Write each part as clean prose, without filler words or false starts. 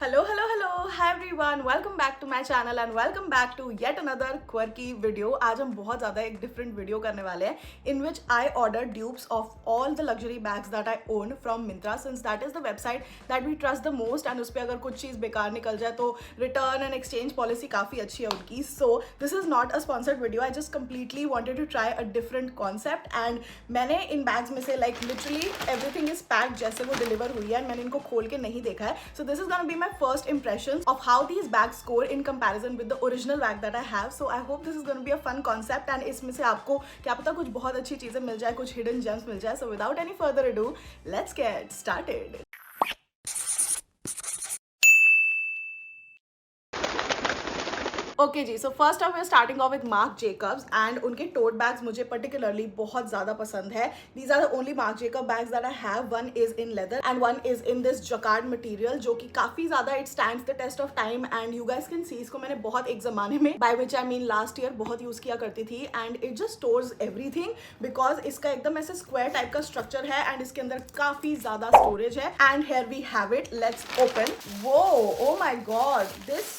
Hello, hello, hello. Hi everyone. Welcome back to my channel and welcome back to yet another quirky video. आज हम बहुत ज़्यादा एक different video करने वाले हैं in which I ordered dupes of all the luxury bags that I own from Myntra since that is the website that we trust the most and उस पर अगर कुछ चीज़ बेकार निकल जाए तो return and exchange policy काफ़ी अच्छी है उनकी. So this is not a sponsored video. I just completely wanted to try a different concept and मैंने इन bags में से like literally everything is packed जैसे वो deliver हुई है and मैंने इनको खोल के नहीं देखा है. So this is gonna be my first impressions of how these bags score in comparison with the original bag that I have. So I hope this is going to be a fun concept and इसमें से आपको क्या पता कुछ बहुत अच्छी चीजें मिल जाए, कुछ hidden gems मिल जाए. So without any further ado, let's get started. Okay जी, so first of we starting off with Mark Jacobs and उनके टोट बैग्स मुझे पर्टिकुलरली बहुत ज़्यादा पसंद है. These are the only Mark Jacob bags that I have. One is in leather and one is in this jacquard material जो कि काफ़ी ज़्यादा it stands the test of time and you guys can see इसको मैंने बहुत एक ज़माने में by which I mean last year बहुत यूज़ किया करती थी and it just stores everything because इसका एकदम ऐसे स्क्वायर टाइप का स्ट्रक्चर है एंड इसके अंदर काफ़ी ज़्यादा स्टोरेज है. And here we have it. Let's open. वो ओ माई गॉड, दिस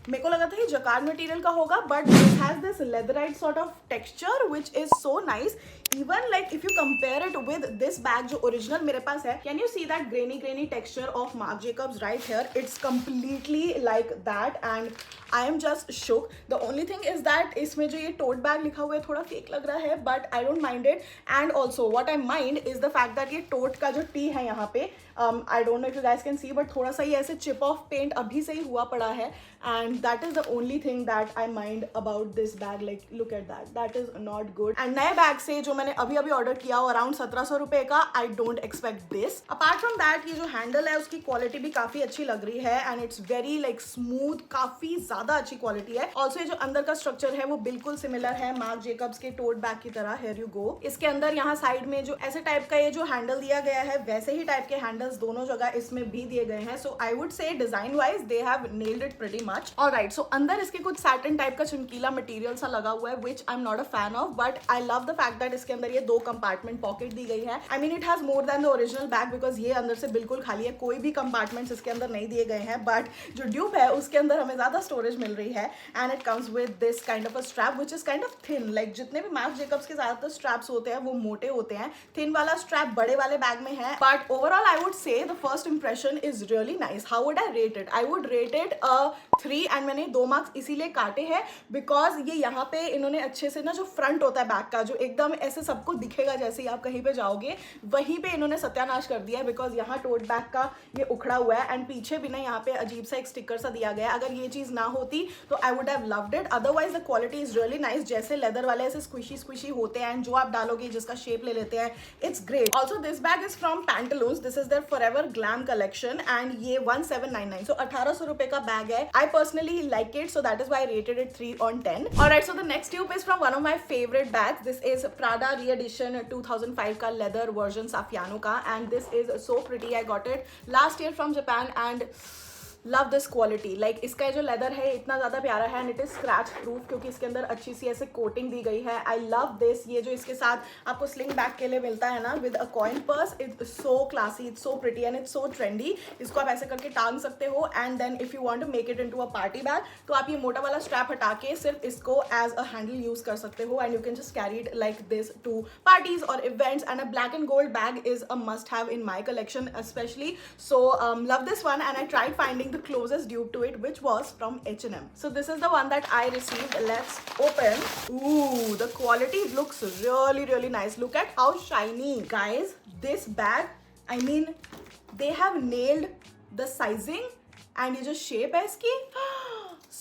मेरे को लगा था ये जकार्ड मटेरियल का होगा but this has this leatherite sort of texture which is so nice. Even like if you compare it with this bag जो original मेरे पास है, can you see that grainy texture of Mark Jacobs right here. It's completely like that and I am just shook. The only thing is that इसमें जो ये tote bag लिखा हुआ है थोड़ा फेक लग रहा है but I don't mind it. And also what I mind is the fact that ये टोट का जो टी है यहाँ पे आई don't know if you guys can C but थोड़ा सा ये ऐसे चिप ऑफ पेंट अभी से ही हुआ पड़ा है and that is the only thing that I mind about this bag. Like look at that is not good. And नए बैग से जो मैंने अभी ऑर्डर किया अराउंड 1700 रुपए का, I don't expect this. Apart from that ये जो हैंडल है उसकी क्वालिटी भी काफी अच्छी लग रही है and it's very like smooth, काफी ज्यादा अच्छी क्वालिटी है. ऑल्सो ये जो अंदर का स्ट्रक्चर है वो बिल्कुल सिमिलर है मार्क जेकब्स के टोट बैग की तरह. Here you go. इसके अंदर यहाँ साइड में जो ऐसे टाइप का ये जो हैंडल दिया गया है वैसे ही टाइप के हैंडल्स दोनों जगह इसमें भी दिए गए हैं. So I would say design wise they have nailed it pretty much. Alright, so अंदर इसके कुछ सैटिन टाइप का चमकीला मटेरियल सा लगा हुआ है which I am not a fan of but I love the fact that इसके अंदर ये दो कंपार्टमेंट पॉकेट दी गई है. I mean it has more than the original bag because ये अंदर से बिल्कुल खाली है, कोई भी कंपार्टमेंट्स इसके अंदर नहीं दिए गए हैं बट जो ड्यूब है उसके अंदर हमें ज्यादा स्टोरेज मिल रही है and it comes with this kind of a strap which is kind of thin. Like जितने भी मार्क जेकब्स के ज्यादातर स्ट्रैप्स होते हैं वो मोटे होते हैं, थिन वाला स्ट्रैप बड़े वाले बैग में है. बट ओवरऑल आई वुड से the first impression is really nice. How would I rate it? I would rate it 3 and मैंने 2 मार्क्स इसीलिए काटे हैं बिकॉज ये यहाँ पे इन्होंने अच्छे से ना जो फ्रंट होता है बैग का जो एकदम ऐसे सबको दिखेगा जैसे ही आप कहीं पे जाओगे वहीं पे इन्होंने सत्यानाश कर दिया है बिकॉज यहाँ टोट बैग का ये उखड़ा हुआ है एंड पीछे भी ना यहाँ पे अजीब सा एक स्टिकर सा दिया गया है. अगर ये चीज ना होती तो I would have loved it. Otherwise the quality is really nice. जैसे लेदर वाले ऐसे स्क्विशी होते हैं जो आप डालोगे जिसका शेप ले लेते हैं, it's great. Also this bag is from Pantaloons. This is their forever glam collection and ये 1799 सो 1800 रुपए का बैग है. I personally like it so that is why I rated it 3 on 10. Alright, so the next tube is from one of my favorite bags. This is Prada re-edition 2005 का leather version Saffiano का and this is so pretty. I got it last year from Japan and love this quality. Like इसका जो leather है इतना ज़्यादा प्यारा है and it is scratch proof क्योंकि इसके अंदर अच्छी सी ऐसे कोटिंग दी गई है. I love this. ये जो इसके साथ आपको स्लिंग बैग के लिए मिलता है ना with a coin purse, it's so classy, it's so pretty and it's so trendy. इसको आप ऐसे करके टांग सकते हो and then if you want to make it into a party bag तो आप ये मोटा वाला स्ट्रैप हटा के सिर्फ इसको एज अ हैंडल यूज कर सकते हो and you can just carry it like this to parties और events. And a black and gold bag is a must have in my collection especially. So love this one and I tried finding the closest dupe to it which was from H&M. So this is the one that I received. Let's open. Ooh, the quality looks really nice. Look at how shiny. Guys, this bag, I mean they have nailed the sizing and ये जो shape है इसकी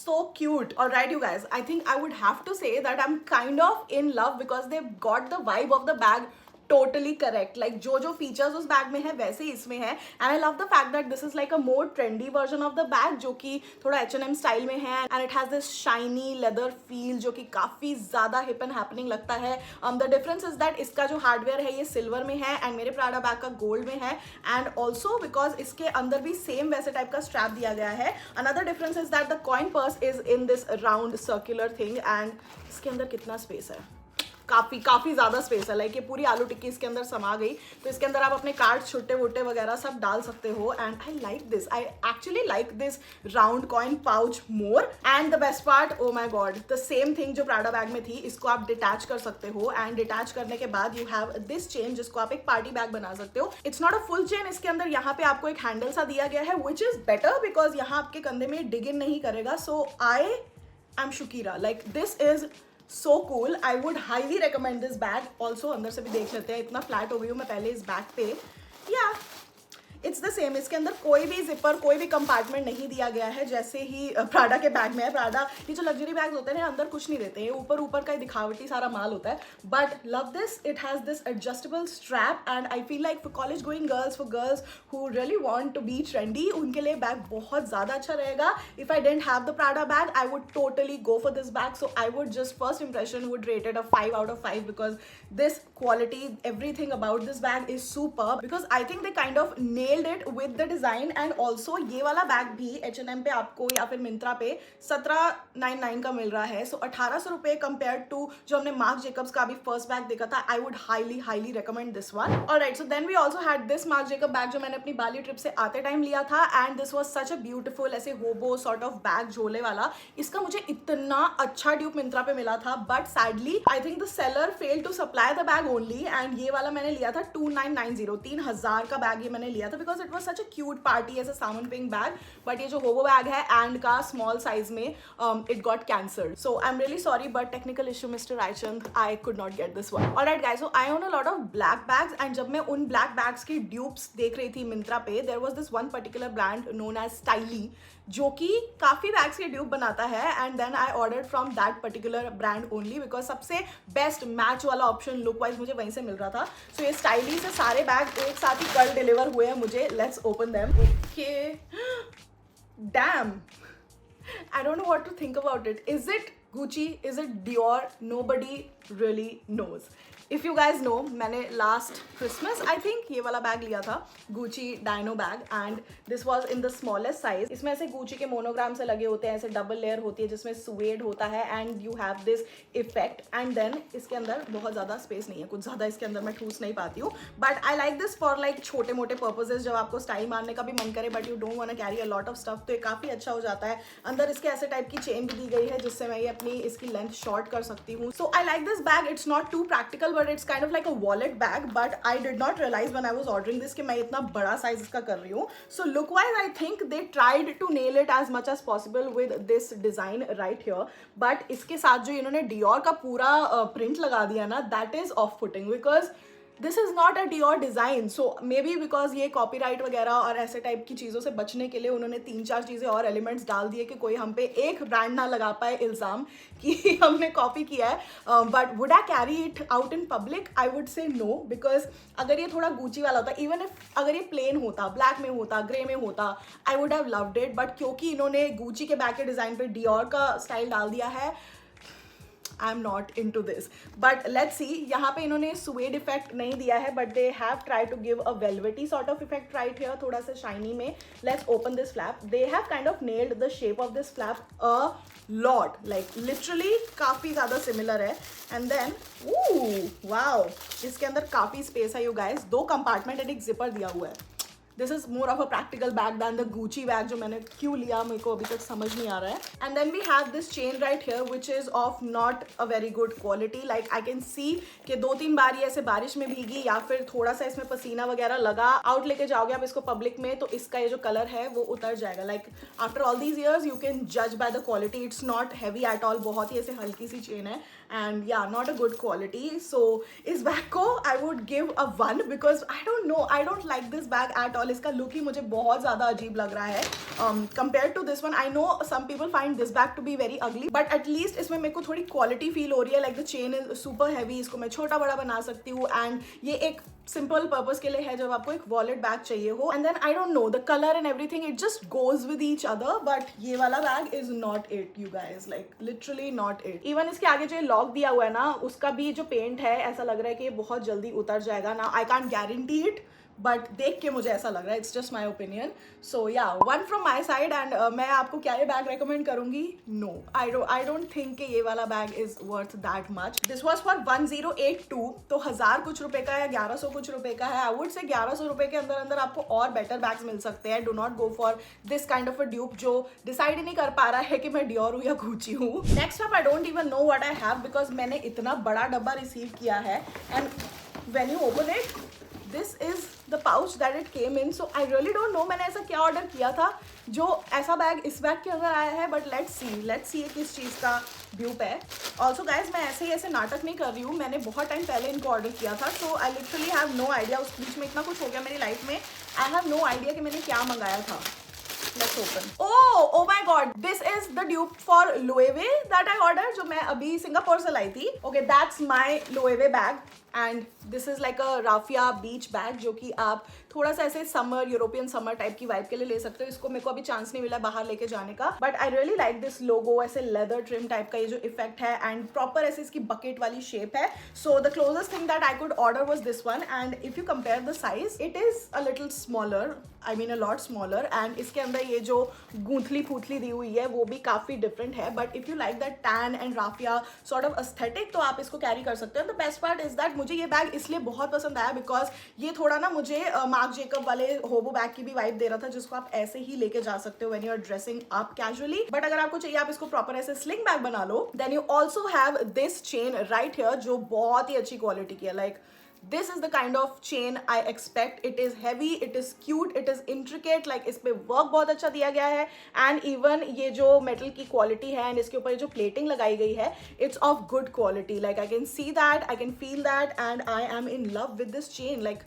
so cute. Alright you guys, I think I would have to say that I'm kind of in love because they've got the vibe of the bag totally correct. Like जो features उस bag में है वैसे ही इसमें है and I love the fact that this is like a more trendy version of the bag जो कि थोड़ा H&M स्टाइल में है and it has this shiny leather feel जो कि काफी ज्यादा हिप एंड हैपनिंग लगता है. द डिफरेंस इज दैट इसका जो हार्डवेयर है ये सिल्वर में है एंड मेरे प्राडा बैग का गोल्ड में है एंड ऑल्सो बिकॉज इसके अंदर भी सेम वैसे टाइप का स्ट्रैप दिया गया है. Another difference is that the coin purse is in this round circular thing and इसके अंदर कितना स्पेस है. काफ़ी ज़्यादा स्पेस है, लाइक ये पूरी आलू टिक्की इसके अंदर समा गई। तो इसके अंदर आप अपने कार्ड छुट्टे वुट्टे वगैरह सब डाल सकते हो। And I like this, I actually like this round coin pouch more. And the best part, oh my god, the same thing जो प्राडा बैग में थी, इसको आप डिटैच कर सकते हो। एंड डिटैच करने के बाद यू हैव दिस चेन जिसको आप एक पार्टी बैग बना सकते हो। It's not a full chain, इसके अंदर यहाँ पे आपको एक हैंडल सा दिया गया है, विच इज बेटर बिकॉज यहाँ आपके कंधे में डिग इन नहीं करेगा। So I am Shakira, like this is so cool. I would highly recommend this bag. Also अंदर से भी देख लेते हैं, इतना फ्लैट हो गई हूँ मैं पहले इस बैग पे। Yeah, it's the same. इसके अंदर कोई भी जिपर, कोई भी कंपार्टमेंट नहीं दिया गया है जैसे ही प्राडा के बैग में है। प्राडा ये जो लग्जरी बैग्स होते हैं अंदर कुछ नहीं देते हैं, ऊपर ऊपर का दिखावटी सारा माल होता है। But love this, it has this adjustable strap and I feel like for college going girls, for girls who really want to be trendy, उनके लिए बैग बहुत ज़्यादा अच्छा रहेगा। If I didn't have the Prada bag I would totally go for this bag. So I would just first impression would rate it a 5 out of 5 because this quality, everything about this bag is superb because I think they kind of nailed it with the design। and also ये वाला bag भी H&M पे आपको या फिर मिंत्रा पे 1799 का मिल रहा है। सो 1800 रुपये कंपेयर टू जो हमने मार्क जेकब्स का भी फर्स्ट बैग देखा था। I would highly recommend this one. Alright, so then we also had this Marc Jacob bag जो मैंने अपनी बाली ट्रिप से आते टाइम लिया था। And this was such a beautiful ऐसे होबो सॉर्ट ऑफ बैग, झोले वाला। इसका मुझे इतना अच्छा ड्यूप मिंत्रा पे मिला था, but sadly I think the seller fail to supply the bag only. And ये वाला मैंने लिया था 2990, 3000 का बैग ये मैंने लिया था because it was such a cute party ऐसे सामन पिंक बैग। बट ये जो होबो बैग है एंड का स्मॉल साइज में it got cancelled. So I am really sorry but technical issue mister Raichand, I could not get this one. Alright guys, so I own a lot of black bags and जब मैं उन black bags की dupes देख रही थी मिंत्रा पे, there was this one particular brand known as Styli जो कि काफ़ी बैग्स के ड्यूप बनाता है। And then I ordered from that particular brand only because सबसे बेस्ट मैच वाला ऑप्शन लुक वाइज मुझे वहीं से मिल रहा था। सो ये स्टाइली से सारे बैग एक साथ ही कल डिलीवर हुए हैं मुझे। Let's open them. Okay, dam, I don't know what to think about it. Is it Gucci? Is it Dior? Nobody really knows. If you guys know, मैंने last Christmas I think ये वाला bag लिया था, Gucci Dino bag, and this was in the smallest size। इसमें ऐसे Gucci के monogram से लगे होते हैं, ऐसे डबल लेयर होती है जिसमें सुएड होता है and you have this effect। and then इसके अंदर बहुत ज़्यादा स्पेस नहीं है, कुछ ज़्यादा इसके अंदर मैं ठूस नहीं पाती हूँ। But I like this for like छोटे मोटे पर्पजेज, जब आपको स्टाइल मारने का भी मन करे but you don't want to carry a lot of stuff, तो ये काफ़ी अच्छा हो जाता है। अंदर इसके ऐसे टाइप की चेन भी दी गई है जिससे मैं ये अपनी इसकी लेंथ शॉर्ट कर सकती हूँ। So I like this bag. It's not too practical but it's kind of like a wallet bag. But I did not realise when I was ordering this कि मैं इतना बड़ा साइज इसका कर रही हूँ। So look wise I think they tried to nail it as much as possible with this design right here. But इसके साथ जो इन्होंने डियोर का पूरा प्रिंट लगा दिया ना, that is of putting because this is not a Dior design. So may be because ये कॉपीराइट वगैरह और ऐसे टाइप की चीज़ों से बचने के लिए उन्होंने 3-4 चीज़ें और एलिमेंट्स डाल दिए कि कोई हम पे एक ब्रांड ना लगा पाए इल्ज़ाम कि हमने कॉपी किया है। But would I carry it out in public? I would say no, because अगर ये थोड़ा Gucci वाला होता, इवन इफ अगर ये प्लेन होता, ब्लैक में होता, ग्रे में होता, I would have loved it. But क्योंकि इन्होंने Gucci के बैग के डिज़ाइन पे Dior का स्टाइल डाल दिया है, I am not into this. But let's see, यहाँ पे इन्होंने सुएड इफेक्ट नहीं दिया है but they have try to give a velvety sort of effect right here, थोड़ा सा शाइनी में। Let's open this flap. They have kind of nailed the shape of this flap a lot, like literally काफ़ी ज़्यादा similar है। And then wow, इसके अंदर काफ़ी space है यू गाइस, 2 कंपार्टमेंट एंड एक जिपर दिया हुआ है। This is more of a practical bag than the Gucci bag जो मैंने क्यों लिया मेरे को अभी तक समझ नहीं आ रहा है। And then we have this chain right here which is of not a very good quality. Like I can see कि 2-3 बार ये ऐसे बारिश में भीगी या फिर थोड़ा सा इसमें पसीना वगैरह लगा, आउट लेके जाओगे आप इसको पब्लिक में तो इसका ये जो कलर है वो उतर जाएगा। Like after all these years you can जज by the quality. It's not heavy at all, बहुत ही ऐसे हल्की सी चेन है and yeah not a good quality. So इस बैग को I would give a 1 because I don't know, I don't like this bag at all. इसका look ही मुझे बहुत ज़्यादा अजीब लग रहा है compare to this one. I know some people find this bag to be very ugly but at least इसमें मेरे को थोड़ी क्वालिटी फील हो रही है। लाइक द चेन इज सुपर हैवी, इसको मैं छोटा बड़ा बना सकती हूँ एंड ये एक सिंपल पर्पस के लिए है जब आपको एक वॉलेट बैग चाहिए हो। And then I don't know the colour and everything, it just goes with each other. But ये वाला bag is not it you guys, like literally not it. Even इसके आगे जो लॉक दिया हुआ है ना, उसका भी जो पेंट है ऐसा लग रहा है कि ये बहुत जल्दी उतर जाएगा ना। I can't guarantee it but देख के मुझे ऐसा लग रहा है, इट्स जस्ट माई ओपिनियन. सो या, 1 फ्रॉम माई साइड. एंड मैं आपको क्या ये बैग रिकमेंड करूंगी? नो, आई डोंट थिंक कि ये वाला bag is worth that much. This was for 1082, तो 1000 कुछ रुपए का या 1100 कुछ रुपए का है. आई वुड से 1100 रुपए के अंदर अंदर आपको और बेटर बैग्स मिल सकते हैं. Do not go for this kind of a dupe जो डिसाइड ही नहीं कर पा रहा है कि मैं डियोर हूँ या गुची हूँ. Next up, I don't even know what I have because मैंने इतना बड़ा डब्बा रिसीव किया है. And when you open it, this is the pouch that it came in. So I really don't know मैंने ऐसा क्या ऑर्डर किया था जो ऐसा बैग इस बैग के अंदर आया है. बट लेट्स सी किस चीज़ का ड्यूप है. ऑल्सो गाइज, मैं ऐसे ही ऐसे नाटक नहीं कर रही हूँ. मैंने बहुत टाइम पहले इनको ऑर्डर किया था. So I literally have no idea. उस बीच में इतना कुछ हो गया मेरी लाइफ में. आई हैव नो आइडिया कि मैंने क्या मंगाया था. Let's open. Oh my God! This is the dupe for Loewe that I ordered, जो मैं अभी सिंगापुर से लाई थी. Okay, that's my Loewe bag. And this is like a raffia beach bag जो कि आप थोड़ा सा ऐसे समर, यूरोपियन समर टाइप की वाइब के लिए ले सकते हो. इसको मेरे को अभी चांस नहीं मिला बाहर लेके जाने का, but I really like this लोगो. ऐसे लेदर ट्रिम टाइप का ये जो इफेक्ट है एंड प्रॉपर ऐसे इसकी बकेट वाली शेप है. So the closest thing that I could order was this one. And if you compare the size, it is a little smaller, I mean a lot smaller. And इसके अंदर ये जो गूंथली फूथली दी हुई है वो भी काफी डिफरेंट है. But if you like that tan and raffia sort of aesthetic, तो आप इसको कैरी कर सकते हो. The best part is that मुझे ये बैग इसलिए बहुत पसंद आया बिकॉज ये थोड़ा ना मुझे मार्क जेकब वाले होबो बैग की भी वाइब दे रहा था, जिसको आप ऐसे ही लेके जा सकते हो when you are dressing up casually. But अगर आपको चाहिए आप इसको प्रॉपर ऐसे स्लिंग बैग बना लो, then you also have this chain right here जो बहुत ही अच्छी क्वालिटी की है. Like this is the kind of chain I expect. It is heavy, it is cute, it is intricate. like इस पे वर्क बहुत अच्छा दिया गया है. एंड इवन ये जो मेटल की क्वालिटी है एंड इसके ऊपर जो प्लेटिंग लगाई गई है, it's of good quality. Like I can see that, I can feel that, and I M in love with this chain. Like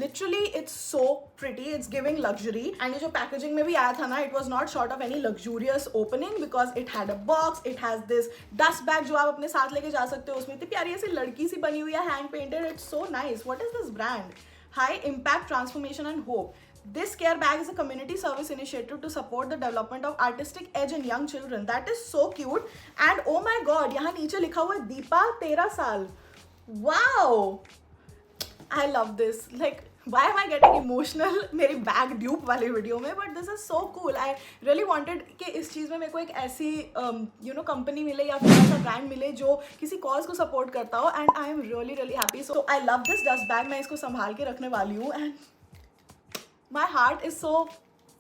literally it's so pretty, it's giving luxury. and ये जो packaging में भी आया था ना, it was not short of any luxurious opening because it had a box, it has this dust bag जो आप अपने साथ लेके जा सकते हो. उसमें इतनी प्यारी ऐसी लड़की सी बनी हुई है, hand painted. it's so nice. what is this brand? High Impact Transformation and Hope. This care bag is a community service initiative to support the development of artistic edge in young children. That is so cute. and oh my god, यहाँ नीचे लिखा हुआ है दीपा 13 साल. wow, I love this. Like, why am I getting emotional मेरी bag dupe वाली video में? But this is so cool. I really wanted कि इस चीज़ में मेरे को एक ऐसी कंपनी मिले या फिर ऐसा ब्रांड मिले जो किसी कॉज को सपोर्ट करता हो. And I am really really happy. So I love this dust bag. मैं इसको संभाल के रखने वाली हूँ. And my heart is so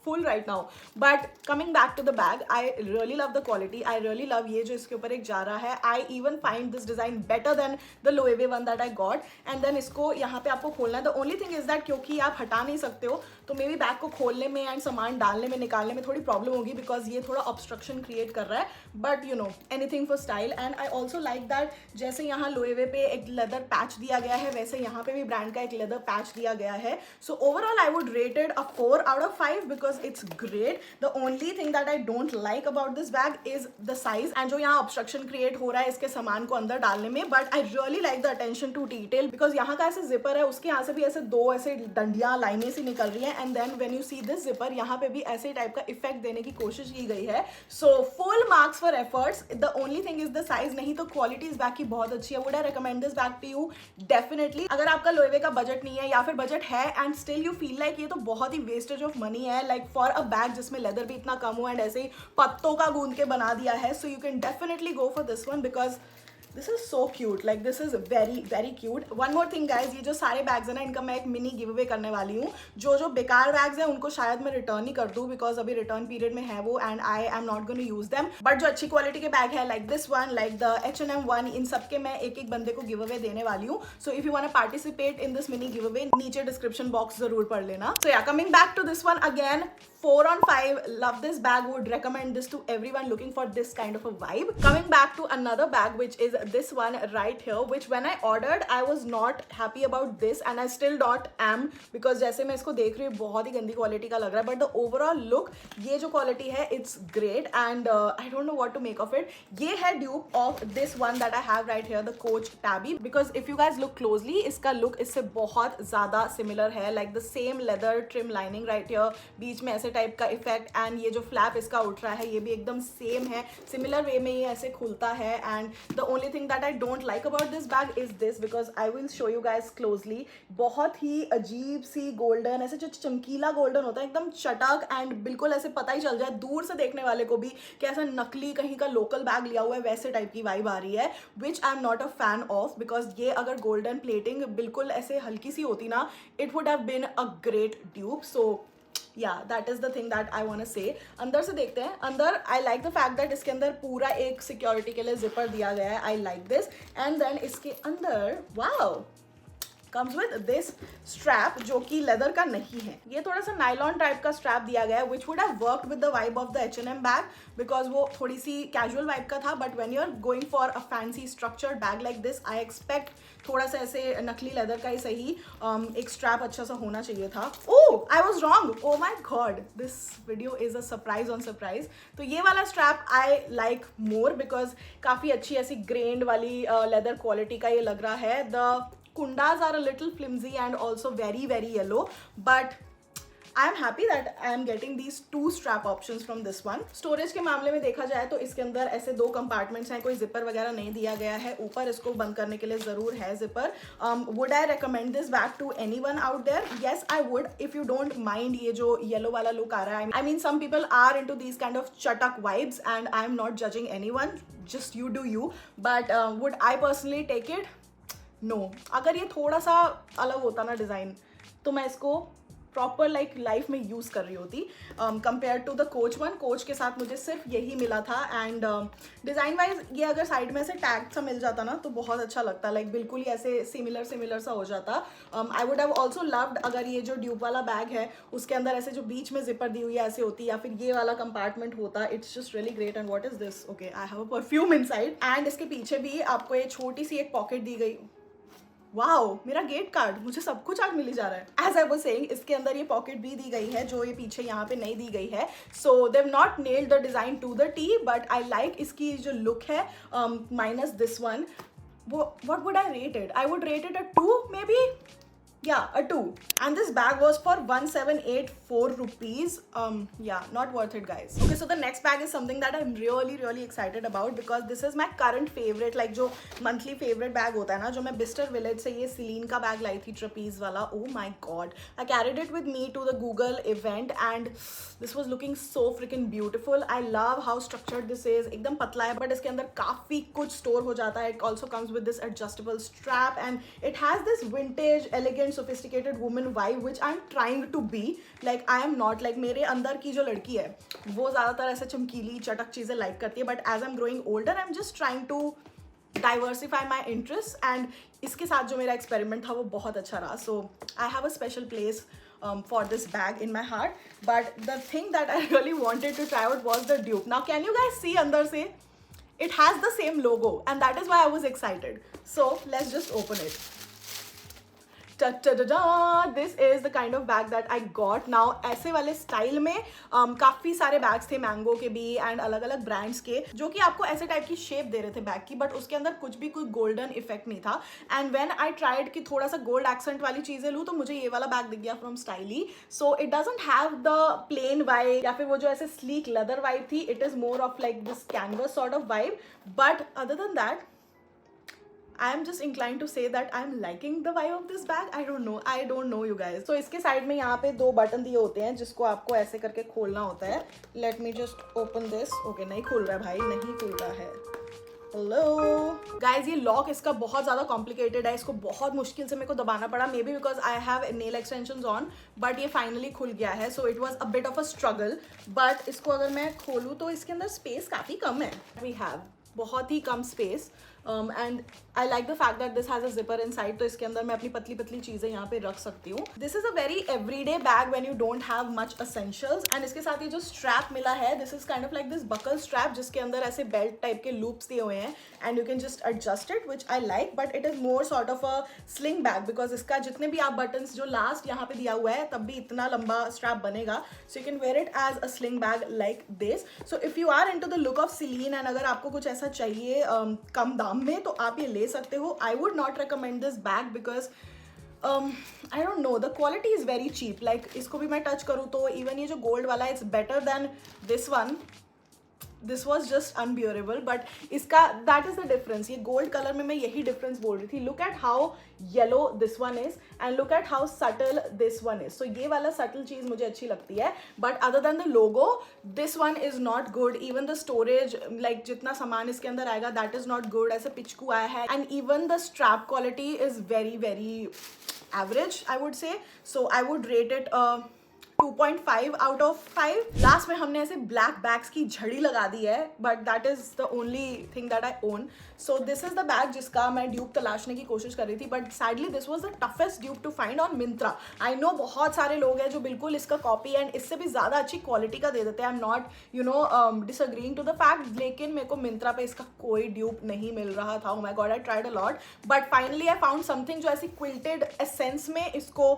full right now. but coming back to the bag, I really love the quality. I really love ये जो इसके ऊपर एक जा रहा है. I even find this design better than the Loewe one that I got. and then इसको यहाँ पे आपको खोलना है. the only thing is that क्योंकि आप हटा नहीं सकते हो, तो मे बी बैग को खोलने में एंड सामान डालने में निकालने में थोड़ी प्रॉब्लम होगी बिकॉज ये थोड़ा ऑब्स्ट्रक्शन क्रिएट कर रहा है. But you know, anything for style. And I also like that जैसे यहाँ लोएवे पे एक लेदर पैच दिया गया है, वैसे यहाँ पे भी ब्रांड का एक लेदर पैच दिया गया है. So overall I would rated a 4 out of 5 because it's great. the only thing that I don't like about this bag is the size and जो यहाँ obstruction create हो रहा है इसके सामान को अंदर डालने में. but I really like the attention to detail because यहाँ का ऐसे zipper है, उसके यहाँ से भी ऐसे 2 ऐसे डंडियाँ लाइनें सी निकल रही हैं. and then when you see this zipper, यहाँ पे भी ऐसे टाइप का इफेक्ट देने की कोशिश की गई है. so full marks for efforts. the only thing is the size. नहीं तो क्वालिटी इस बैग की बहुत अच्छी है. would I recommend this bag to you? definitely. अगर आपका लोएवे का बजट नहीं है या फिर बजट है and still you feel like ये तो बहुत ही वेस्टेज ऑफ मनी है, लाइक फॉर अ बैग जिसमें लेदर भी इतना कम हो एंड ऐसे ही पत्तों का गूंद के बना दिया है, so you can definitely go for this one because this is so cute. Like this is very very cute. One more thing guys, ये जो सारे बैग्स है ना, इनका मैं एक मिनी गिव अवे करने वाली हूँ. जो बेकार बैग्स हैं उनको शायद मैं रिटर्न ही कर दूँ बिकॉज अभी रिटर्न पीरियड में है वो and I am not going to use them. But जो अच्छी क्वालिटी के बैग है like this one, like the H&M one, इन सबके मैं एक एक बंदे को गिव अवे देने वाली हूँ. So if you want to participate in this mini giveaway, नीचे डिस्क्रिप्शन बॉक्स जरूर पढ़ लेना. So yeah, coming back to this one again, 4 on 5. love this bag. would recommend this to everyone looking for this kind of a vibe. Coming back to another bag, which is this one right here, which when I ordered I was not happy about this and I still not am because जैसे मैं इसको देख रही हूँ बहुत ही गंदी quality का लग रहा है. but the overall look, ये जो क्वालिटी है it's great and I don't know what to make of it. ये है dupe of this one that I have right here, the Coach Tabby, because if you guys look closely, इसका look इससे बहुत ज़्यादा similar है. like the same leather trim lining right here, बीच में ऐसे ऐसे टाइप का इफेक्ट, एंड ये जो फ्लैप इसका उठ रहा है ये भी एकदम सेम है, सिमिलर वे में ये ऐसे खुलता है. And the only thing that I don't like about this bag is this, because I will show you guys closely. बहुत ही अजीब सी गोल्डन, ऐसे जो चमकीला गोल्डन होता है एकदम चटक, एंड बिल्कुल ऐसे पता ही चल जाए दूर से देखने वाले को भी कि ऐसा नकली कहीं का लोकल बैग लिया हुआ है, वैसे टाइप की वाइब आ रही है, which I am not a fan of. Because ये अगर गोल्डन प्लेटिंग बिल्कुल ऐसे हल्की सी होती ना, it would have been a great dupe. So yeah, that is the thing that I want to say. अंदर से देखते हैं. अंदर I like the fact that इसके अंदर पूरा एक सिक्योरिटी के लिए जिपर दिया गया है. I like this. And then इसके अंदर wow comes with this strap जो कि लेदर का नहीं है. ये थोड़ा सा नाइलॉन टाइप का स्ट्रैप दिया गया है which would have worked with the vibe of the H&M bag because वो थोड़ी सी कैजुअल वाइब का था. But when you're going for a fancy structured bag like this, I expect थोड़ा सा ऐसे नकली लेदर का ही सही एक स्ट्रैप अच्छा सा होना चाहिए था. Oh I was wrong. Oh my god, this video is a surprise on surprise. तो ये वाला strap I like more because काफ़ी अच्छी ऐसी ग्रेन्ड वाली लेदर क्वालिटी का ये लग रहा है. The kundas are a little flimsy and also very yellow, but I am happy that I am getting these two strap options from this one. Storage के मामले में देखा जाए तो इसके अंदर ऐसे दो कंपार्टमेंट्स हैं, कोई जिपर वगैरह नहीं दिया गया है. ऊपर इसको बंद करने के लिए ज़रूर है zipper. Would I recommend this bag to anyone out there? Yes I would, if you don't mind ये जो येलो वाला लुक आ रहा है. I mean some people are into these kind of चटक vibes and I am not judging anyone, just you do you. But would I personally take it? No. अगर ये थोड़ा सा अलग होता ना डिज़ाइन तो मैं इसको प्रॉपर लाइक लाइफ में यूज़ कर रही होती. Compare to the Coach one, Coach के साथ मुझे सिर्फ यही मिला था. एंड डिज़ाइन वाइज ये अगर साइड में से टैग सा मिल जाता ना तो बहुत अच्छा लगता, लाइक बिल्कुल ही ऐसे सिमिलर सा हो जाता. I would have also loved अगर ये जो ड्यूब वाला बैग है उसके अंदर ऐसे जो बीच में जिपर दी हुई है ऐसे होती, या फिर ये वाला कंपार्टमेंट होता. It's just really great. And what is this? Okay, I have a perfume inside. And इसके पीछे भी आपको ये छोटी सी एक पॉकेट दी गई. वाओ, मेरा गेट कार्ड, मुझे सब कुछ आज मिल ही जा रहा है. एज आई वाज सेइंग, इसके अंदर ये पॉकेट भी दी गई है जो ये पीछे यहाँ पे नहीं दी गई है. So they have not nailed the design to the T, but I like इसकी जो लुक है minus this one. what would I rate it? I would rate it a 2 maybe. Yeah, a 2. And this bag was for 1784 rupees. Yeah, not worth it, guys. Okay, so the next bag is something that I'm really excited about because this is my current favorite, like जो monthly favorite bag होता है ना, जो मैं Bister Village से ये Celine का bag लाई थी trapeze वाला. Oh my god, I carried it with me to the Google event and this was looking so freaking beautiful. I love how structured this is. एकदम पतला है but इसके अंदर काफी कुछ store हो जाता है. It also comes with this adjustable strap and it has this vintage, elegant, sophisticated woman vibe which I'm trying to be. Like I am not, like मेरे अंदर की जो लड़की है वो ज़्यादातर ऐसे चमकीली चटक चीज़ें लाइक करती है, but as I'm growing older I'm just trying to diversify my interests and इसके साथ जो मेरा एक्सपेरिमेंट था वो बहुत अच्छा रहा. So I have a special place for this bag in my heart, but the thing that I really wanted to try out was the dupe. Now can you guys see अंदर से it has the same logo and that is why I was excited. So let's just open it. This is the kind of bag that I got. Now ऐसे वाले style में काफ़ी सारे bags थे mango के भी एंड अलग अलग ब्रांड्स के जो कि आपको ऐसे टाइप की शेप दे रहे थे बैग की, बट उसके अंदर कुछ भी कोई गोल्डन इफेक्ट नहीं था. एंड व्हेन आई ट्राइड कि थोड़ा सा गोल्ड एक्सेंट वाली चीज़ें लूँ तो मुझे ये वाला बैग दिख गया from Styli. So it doesn't have the plain vibe या फिर वो जो ऐसे स्लीक लेदर वाइब थी. It is more of like this canvas sort of vibe, but other than that I am just inclined to say that I am liking the vibe of this bag. I don't know you guys. So इसके side में यहाँ पे 2 button दिए होते हैं जिसको आपको ऐसे करके खोलना होता है. Let me just open this. Okay, नहीं खुल रहा है भाई, नहीं खुल रहा है. हेलो गाइज, ये लॉक इसका बहुत ज़्यादा कॉम्प्लिकेटेड है. इसको बहुत मुश्किल से मेरे को दबाना पड़ा, may be because I have nail extensions on, but ये फाइनली खुल गया है. So it was a bit of a struggle. But इसको अगर मैं खोलूँ तो इसके अंदर स्पेस काफ़ी कम है. वी हैव बहुत ही कम space and I like the fact that this has a zipper inside. तो इसके अंदर मैं अपनी पतली पतली चीज़ें यहाँ पे रख सकती हूँ. This is a very everyday bag when you don't have much essentials. And इसके साथ ये जो स्ट्रैप मिला है, this is kind of like this buckle strap जिसके अंदर ऐसे बेल्ट टाइप के लूप्स दिए हुए हैं and you can just adjust it, which I like. But it is more sort of a sling bag because इसका जितने भी आप बटन्स जो लास्ट यहाँ पे दिया हुआ है तब भी इतना लंबा स्ट्रैप बनेगा. So you can wear it as a sling bag like this. So if you are in to the look of Celine and अगर आपको कुछ ऐसा चाहिए कम दाम में तो आप ये ले सकते हो. I would not recommend this bag because I don't know, the quality is very cheap. Like इसको भी मैं टच करूँ तो इवन ये जो गोल्ड वाला है, it's better than this one. This was just unbearable. But इसका दैट इज द डिफरेंस. ये गोल्ड कलर में मैं यही डिफरेंस बोल रही थी. Look at how yellow this one is and look at how subtle this one is. So ये वाला सटल चीज मुझे अच्छी लगती है. But other than the logo, this one is not good. Even the storage, like जितना सामान इसके अंदर आएगा, दैट इज नॉट गुड. ऐसे पिचकू आया है. And even the strap quality is very very average, I would से. सो I would rate it 2.5 out of 5. Last में हमने ऐसे ब्लैक बैग्स की झड़ी लगा दी है, but that is the only thing that I own. So this is the bag जिसका मैं ड्यूप तलाशने की कोशिश कर रही थी. But sadly this was the toughest dupe to find on Myntra. I know बहुत सारे लोग हैं जो बिल्कुल इसका कॉपी एंड इससे भी ज़्यादा अच्छी क्वालिटी का दे देते हैं. I am not disagreeing to the fact. लेकिन मेरे को मिंत्रा पे इसका कोई ड्यूप नहीं मिल रहा था. Oh my God, I tried a lot. But finally I found something जो ऐसी क्विल्टेड एसेंस में इसको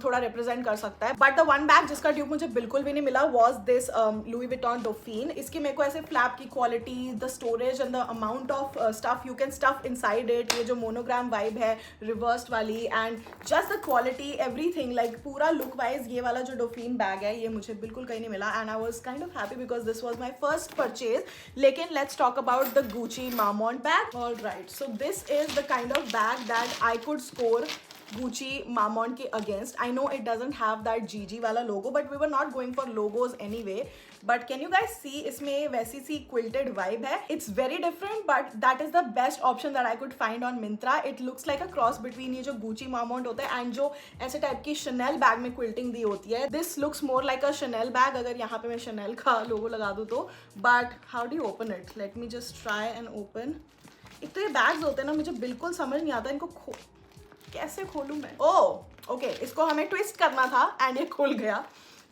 थोड़ा रिप्रेजेंट कर सकता है. बट द वन बैग जिसका ड्यूप मुझे बिल्कुल भी नहीं मिला वॉज दिस लुई विटॉन डोफिन. इसकी मेरे को ऐसे फ्लैप की quality, the storage and the amount of stuff you can stuff inside it, ये जो मोनोग्राम वाइब है रिवर्स्ड वाली, and just the quality, everything, like पूरा लुक वाइज ये वाला जो डोफिन बैग है ये मुझे बिल्कुल कहीं नहीं मिला. And I was kind of happy because this was my first purchase. लेकिन let's talk about the Gucci Marmont bag. All right, so this is the kind of bag that I could score Gucci Marmont के against. I know it doesn't have that GG वाला logo, but we were not going for logos anyway. But can you guys see इसमें वैसी सी quilted vibe है. It's very different, but that is the best option that I could find on Myntra. It looks like a cross between ये जो Gucci Marmont होता है and जो ऐसे type की Chanel बैग में quilting दी होती है. This looks more like a Chanel bag अगर यहाँ पे मैं Chanel का logo लगा दूँ तो. But how do you open it? Let me just try and open. एक तो ये बैग्स होते हैं ना, मुझे बिल्कुल समझ नहीं आता इनको कैसे खोलूं मैं. ओह ओके, इसको हमें ट्विस्ट करना था एंड ये खुल गया.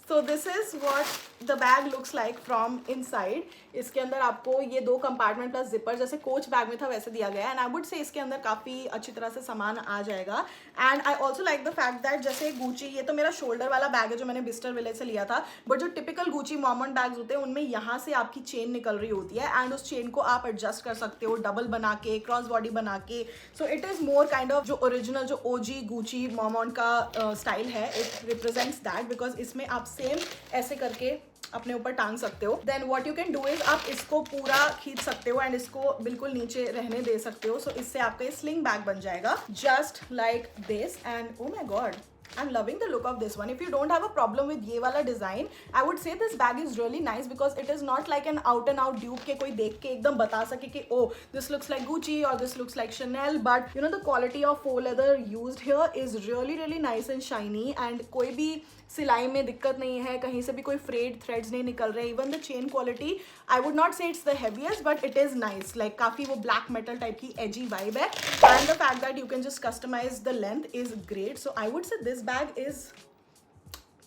सो this is what the bag looks like from inside. इसके अंदर आपको ये 2 कंपार्टमेंट प्लस जिपर जैसे कोच बैग में था वैसे दिया गया है. एंड आई वुड से इसके अंदर काफ़ी अच्छी तरह से सामान आ जाएगा. And I also like the fact that जैसे गुची, ये तो मेरा शोल्डर वाला बैग है जो मैंने बिस्टर विलेज से लिया था. बट जो टिपिकल गुची मामोंट बैग्स होते हैं उनमें यहाँ से आपकी चेन निकल रही होती है एंड उस चेन को आप एडजस्ट कर सकते हो डबल बना के, क्रॉस बॉडी बना के. So it is more kind of जो ओरिजिनल जो ओजी गुची मामोंट का स्टाइल है. इट रिप्रेजेंट्स दैट बिकॉज इसमें आप सेम ऐसे करके अपने ऊपर टांग सकते हो. Then what you can do is आप इसको पूरा खींच सकते हो एंड इसको बिल्कुल नीचे रहने दे सकते हो. सो इससे आपका ये स्लिंग बैग बन जाएगा just like this. And oh my God, I'm loving the look of this one. If you don't have a problem with ये वाला design, I would say this bag is really nice because it is not like an out and out dupe के कोई देख के एकदम बता सके कि oh this looks like Gucci or this looks like Chanel. But you know the quality of faux leather used here is really nice and shiny. And कोई भी सिलाई में दिक्कत नहीं है, कहीं से भी कोई फ्रेड थ्रेड्स नहीं निकल रहे. Even the chain quality, I would not say it's the heaviest but it is nice. Like काफ़ी वो ब्लैक मेटल टाइप की एजी वाइब है. And the fact that you can just customise the length is great. So I would say this bag is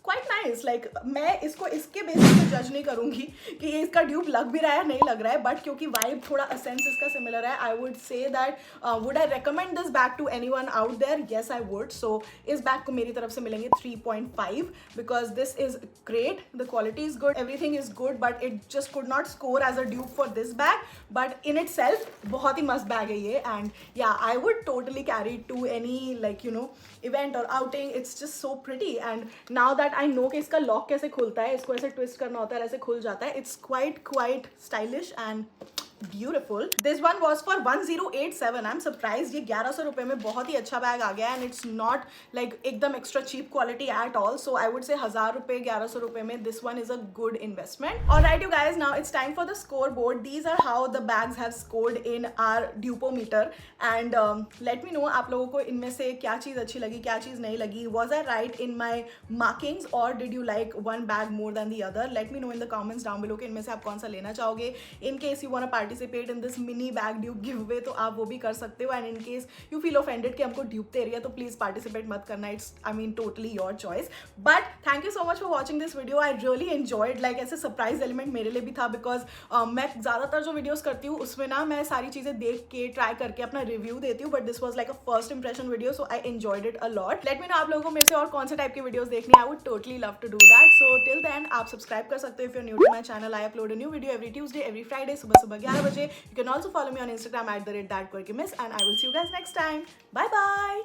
quite nice. Like मैं इसको इसके basis पे जज नहीं करूंगी कि ये इसका ड्यूप लग भी रहा है नहीं लग रहा है. बट क्योंकि वाइब थोड़ा असेंस इसका सिमिलर है, I would say that would I recommend this bag to anyone out there. Yes I would. So इस बैग को मेरी तरफ से मिलेंगे 3.5 because this is great. The quality is good, everything is good, but it just could not score as a dupe for this bag. But in itself बहुत ही मस्त bag है ये. And yeah I would totally carry to any like you know event और outing. It's just so pretty. And now that I know कि इसका lock कैसे खुलता है, इसको ऐसे ट्विस्ट करना होता है, ऐसे खुल जाता है. It's quite stylish and beautiful. This one was for 1087. I am surprise. ये 1100 रुपये में बहुत ही अच्छा बैग आ गया. एंड इट्स नॉट लाइक एकदम extra cheap quality at all. So I would say 1000 रुपये 1100 रुपये में this one is a good investment. Alright you guys, now it's time for the score board. These are how the bags have scored in our dupometer. And let me know आप लोगों को इनमें से क्या चीज़ अच्छी लगी, क्या चीज़ नहीं लगी. Was I right in my markings और did you like one bag more than the other. Let me know in the comments down below कि इनमें से आप कौन सा लेना चाहोगे. In case you want participate in this mini bag dupe give away तो आप वो भी कर सकते हो. And in case you feel offended कि हमको ड्यूप दे रही है तो प्लीज पार्टिसिपेट मत करना. It's I mean totally your choice. But thank you so much for watching this video. I really enjoyed. Like ऐसे सरप्राइज एलिमेंट मेरे लिए भी था बिकॉज मैं ज़्यादातर जो वीडियोज करती हूँ उसमें ना मैं सारी चीज़ें देख के ट्राई करके अपना रिव्यू देती हूँ. But this was like a first impression video. So I enjoyed it a lot. Late me know आप लोगों को मेरे से और कौन से टाइप की वीडियोज देखनी है. I would totally love to do that. So till then आप सब्सक्राइब कर सकते हो. If you new to my channel, I upload a new video every Tuesday every Friday सुबह 11 बजे. You can also follow me on Instagram @thatquirkymiss and I will see you guys next time. Bye bye.